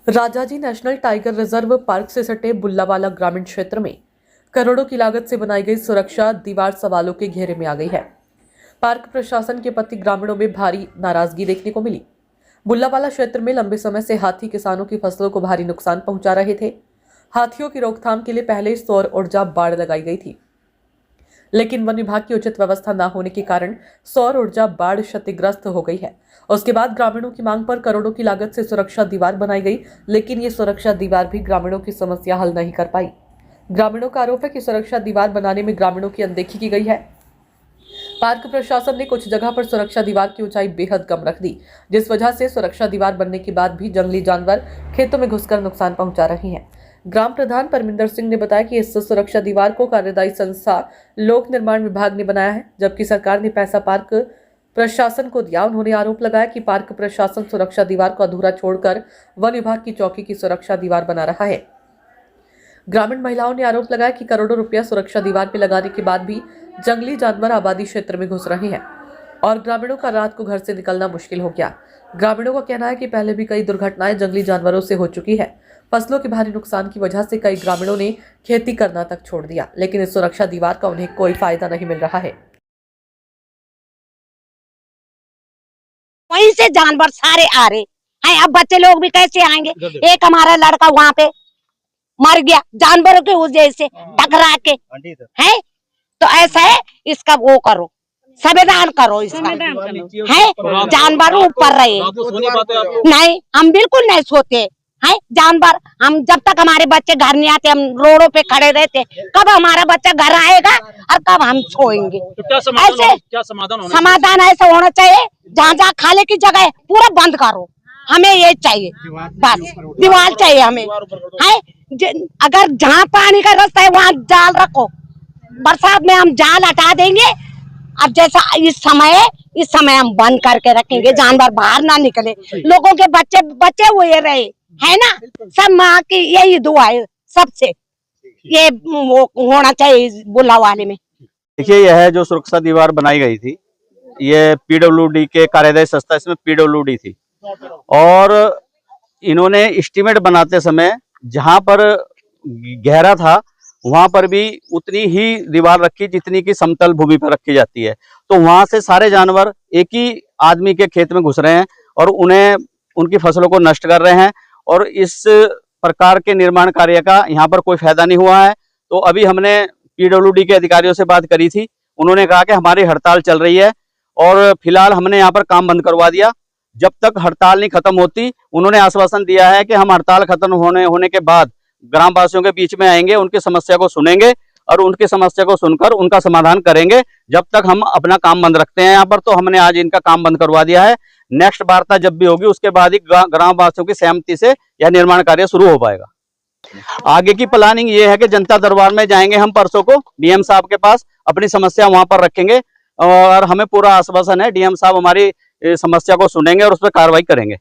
Rajaji national tiger reserve park से सटे बुल्लावाला ग्रामीण क्षेत्र में करोड़ों की लागत से बनाई गई सुरक्षा दीवार सवालों के घेरे में आ गई है। पार्क प्रशासन के प्रति ग्रामीणों में भारी नाराजगी देखने को मिली। बुल्लावाला क्षेत्र में लंबे समय से हाथी किसानों की फसलों को भारी नुकसान पहुंचा रहे थे। हाथियों की रोकथाम के लिए पहले सौर ऊर्जा बाड़ लगाई गई थी, लेकिन वन विभाग की उचित व्यवस्था न होने के कारण सौर ऊर्जा बाढ़ क्षतिग्रस्त हो गई है। उसके बाद ग्रामीणों की मांग पर करोड़ों की लागत से सुरक्षा दीवार बनाई गई, लेकिन ये सुरक्षा दीवार भी ग्रामीणों की समस्या हल नहीं कर पाई। ग्रामीणों का आरोप है कि सुरक्षा दीवार बनाने में ग्रामीणों की अनदेखी की गई है। पार्क प्रशासन ने कुछ जगह पर सुरक्षा दीवार की ऊंचाई बेहद कम रख दी, जिस वजह से सुरक्षा दीवार बनने के बाद भी जंगली जानवर खेतों में घुसकर नुकसान पहुंचा रहे हैं। ग्राम प्रधान परमिंदर सिंह ने बताया कि इस सुरक्षा दीवार को कार्यदायी संस्था लोक निर्माण विभाग ने बनाया है, जबकि सरकार ने पैसा पार्क प्रशासन को दिया। उन्होंने आरोप लगाया कि पार्क प्रशासन सुरक्षा दीवार को अधूरा छोड़कर वन विभाग की चौकी की सुरक्षा दीवार बना रहा है। ग्रामीण महिलाओं ने आरोप लगाया कि करोड़ों रुपया सुरक्षा दीवार पर लगाने के बाद भी जंगली जानवर आबादी क्षेत्र में घुस रहे हैं और ग्रामीणों का रात को घर से निकलना मुश्किल हो गया। ग्रामीणों का कहना है कि पहले भी कई दुर्घटनाएं जंगली जानवरों से हो चुकी है। फसलों के भारी नुकसान की वजह से कई ग्रामीणों ने खेती करना तक छोड़ दिया, लेकिन इस सुरक्षा दीवार का उन्हें कोई फायदा नहीं मिल रहा है। वहीं से जानवर सारे आ रहे हैं। अब बच्चे लोग भी कैसे आएंगे? एक हमारा लड़का वहाँ पे मर गया जानवरों के वजह से टकरा के है। तो ऐसा है, इसका वो करो, संविधान करो इसका है। जानवर ऊपर रहे नहीं, हम बिल्कुल नहीं सोते है। जानवर हम जब तक हमारे बच्चे घर नहीं आते, हम रोडों पे खड़े रहते। कब हमारा बच्चा घर आएगा और कब हम सोएंगे? तो क्या समाधान ऐसा होना चाहिए, जहाँ जहाँ खाने की जगह है पूरा बंद करो। हमें ये चाहिए, बस दीवार चाहिए हमें है। अगर जहाँ पानी का रास्ता है वहाँ जाल रखो। बरसात में हम जाल हटा देंगे। अब जैसा इस समय हम बंद करके रखेंगे, जानवर बाहर ना निकले, लोगों के बच्चे हुए रहे है ना। सब माँ की यही दुआ है सबसे, ये होना चाहिए बुल्लावाले में। देखिए, यह जो सुरक्षा दीवार बनाई गई थी, ये पीडब्ल्यूडी के कार्यदायी संस्था, इसमें पीडब्ल्यूडी थी और इन्होंने एस्टीमेट बनाते समय जहां पर गहरा था वहां पर भी उतनी ही दीवार रखी जितनी की समतल भूमि पर रखी जाती है। तो वहां से सारे जानवर एक ही आदमी के खेत में घुस रहे हैं और उन्हें उनकी फसलों को नष्ट कर रहे हैं और इस प्रकार के निर्माण कार्य का यहाँ पर कोई फायदा नहीं हुआ है। तो अभी हमने पीडब्ल्यूडी के अधिकारियों से बात करी थी, उन्होंने कहा कि हमारी हड़ताल चल रही है और फिलहाल हमने यहाँ पर काम बंद करवा दिया। जब तक हड़ताल नहीं खत्म होती, उन्होंने आश्वासन दिया है कि हम हड़ताल खत्म होने के बाद ग्रामवासियों के बीच में आएंगे, उनकी समस्या को सुनेंगे और उनकी समस्या को सुनकर उनका समाधान करेंगे। जब तक हम अपना काम बंद रखते हैं यहाँ पर, तो हमने आज इनका काम बंद करवा दिया है। नेक्स्ट वार्ता जब भी होगी उसके बाद ही ग्रामवासियों की सहमति से यह निर्माण कार्य शुरू हो पाएगा। आगे की प्लानिंग ये है कि जनता दरबार में जाएंगे हम परसों को डीएम साहब के पास, अपनी समस्या वहां पर रखेंगे और हमें पूरा आश्वासन है डीएम साहब हमारी समस्या को सुनेंगे और उस पर कार्रवाई करेंगे।